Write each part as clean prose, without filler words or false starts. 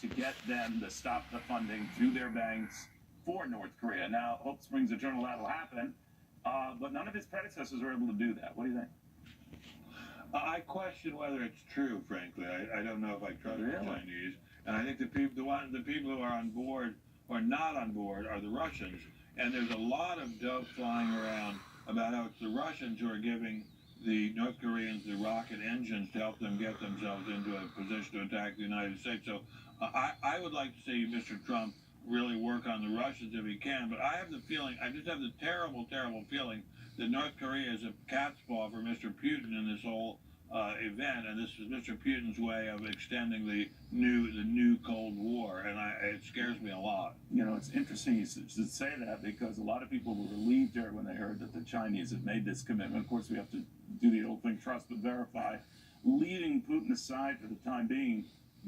to get them to stop the funding through their banks for North Korea. Now, hope springs eternal, that'll happen. But none of his predecessors were able to do that. What do you think? I question whether it's true, frankly. I don't know if I trust the Chinese. And I think the people who are on board or not on board are the Russians. And there's a lot of dope flying around about how it's the Russians who are giving the North Koreans the rocket engines to help them get themselves into a position to attack the United States. So I would like to see Mr. Trump really work on the Russians if he can. But I have the feeling, I just have the terrible, terrible feeling that North Korea is a cat's paw for Mr. Putin in this whole event, and this is Mr. Putin's way of extending the new Cold War, and it scares me a lot. You know, it's interesting you should say that, because a lot of people were relieved here when they heard that the Chinese had made this commitment. Of course, we have to do the old thing, trust but verify. Leaving Putin aside for the time being,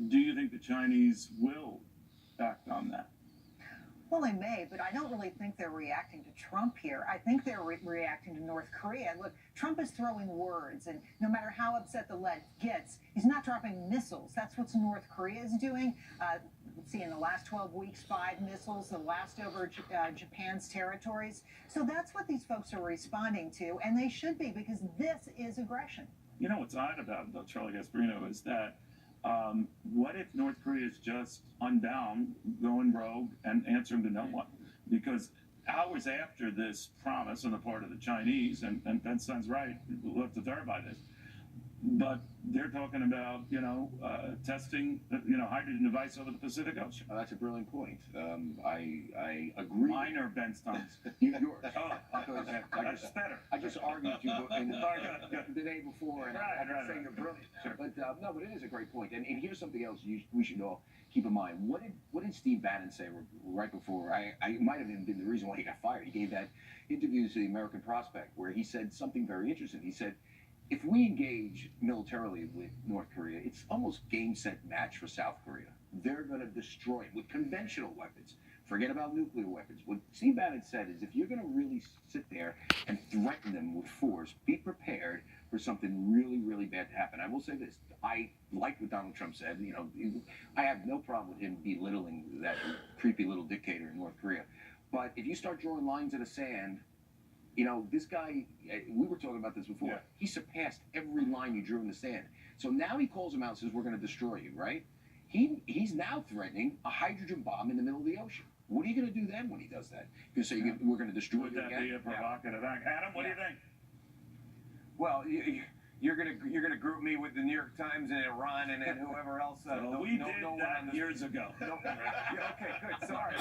do you think the Chinese will act on that? Well, they may, but I don't really think they're reacting to Trump here. I think they're reacting to North Korea. Look, Trump is throwing words, and no matter how upset the left gets, he's not dropping missiles. That's what North Korea is doing. Let's see, in the last 12 weeks, 5 missiles, the last over Japan's territories. So that's what these folks are responding to, and they should be, because this is aggression. You know what's odd about it, though, Charlie Gasparino, is that what if North Korea is just unbound, going rogue, and answering to no one? Because hours after this promise on the part of the Chinese, and Ben Stein's right, we'll have to verify this, but they're talking about, testing, hydrogen device over the Pacific Ocean. Oh, that's a brilliant point. I agree. Mine or Ben Stein's? Yours. That's better. I just argued you the day before, and I didn't say you're brilliant. Sure. But no, but it is a great point. And here's something else we should all keep in mind. What did Steve Bannon say right before? I might have even been the reason why he got fired. He gave that interview to the American Prospect where he said something very interesting. He said, if we engage militarily with North Korea, it's almost game, set, match for South Korea. They're going to destroy it with conventional weapons. Forget about nuclear weapons. What Steve Bannon said is, if you're going to really sit there and threaten them with force, be prepared for something really, really bad to happen. I will say this. I like what Donald Trump said. I have no problem with him belittling that creepy little dictator in North Korea. But if you start drawing lines in the sand, this guy, we were talking about this before. Yeah. He surpassed every line you drew in the sand. So now he calls him out and says, we're going to destroy you, right? He's now threatening a hydrogen bomb in the middle of the ocean. What are you going to do then when he does that? You're going to say, we're going to destroy you again? Would that be a provocative act? Adam, what do you think? Well, you're gonna group me with the New York Times and Iran and whoever else. We did that years ago. Okay, good. Sorry,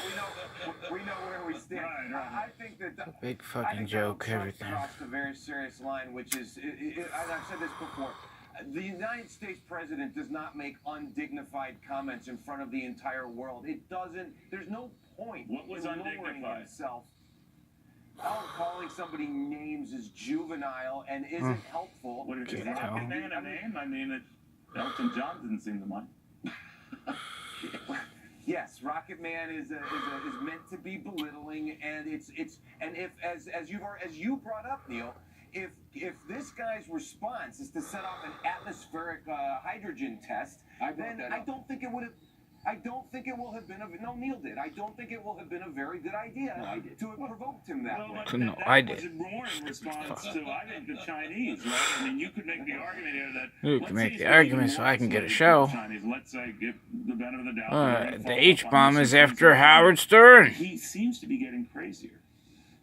we know where we stand. Right. I think that Big fucking joke, everything. Crossed a very serious line, which is, I've said this before. The United States president does not make undignified comments in front of the entire world. It doesn't. There's no point What was in lowering undignified? himself. Calling somebody names is juvenile and isn't helpful. What is Rocket Man a name? I mean, Elton John didn't seem to mind. Yes, Rocket Man is meant to be belittling, and if as you brought up, Neil, if this guy's response is to set off an atmospheric hydrogen test, then I don't think it will have been no, Neil did. I don't think it will have been a very good idea to have provoked him that way. No, I did. Was more in response to, I think, the Chinese, right? I mean, you could make the argument here that... You can make the argument so I can get a show. Chinese, let's say, give the benefit of the doubt. The H-bomb is after Howard Stern. He seems to be getting crazier.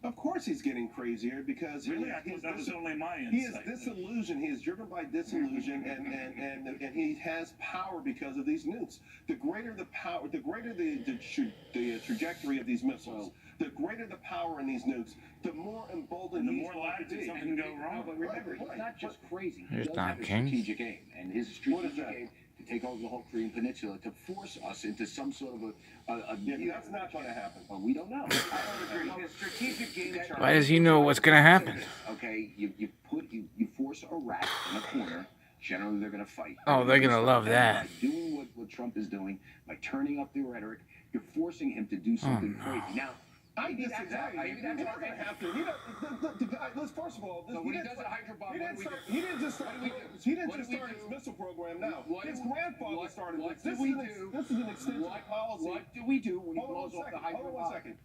Of course he's getting crazier, because really, I thought that was only my insight. He is disillusioned. He is driven by disillusion, and he has power because of these nukes. The greater the power, the greater the trajectory of these missiles, the greater the power in these nukes, the more emboldened and the more likely something can go wrong. But remember, he's not just crazy. He Here's does Don have a King. strategic aim, and his strategic aim to take over the whole Korean Peninsula, to force us into some sort of that's not going to happen. Well, we don't know. I don't agree. His strategic game. Why does he know what's going to happen? Okay, you force a rat in a corner. Generally, they're going to fight. Oh, they're going to love that. By doing what Trump is doing, by turning up the rhetoric, you're forcing him to do something crazy. Now, I Maybe disagree. that's right. He doesn't have to. He doesn't, the guy, let's first of all, So when he does a hydrobomb, he didn't just start his missile program now. His grandfather started this. This is an extensive policy. What do we do when he Hold on blows off the one second. hydrobomb?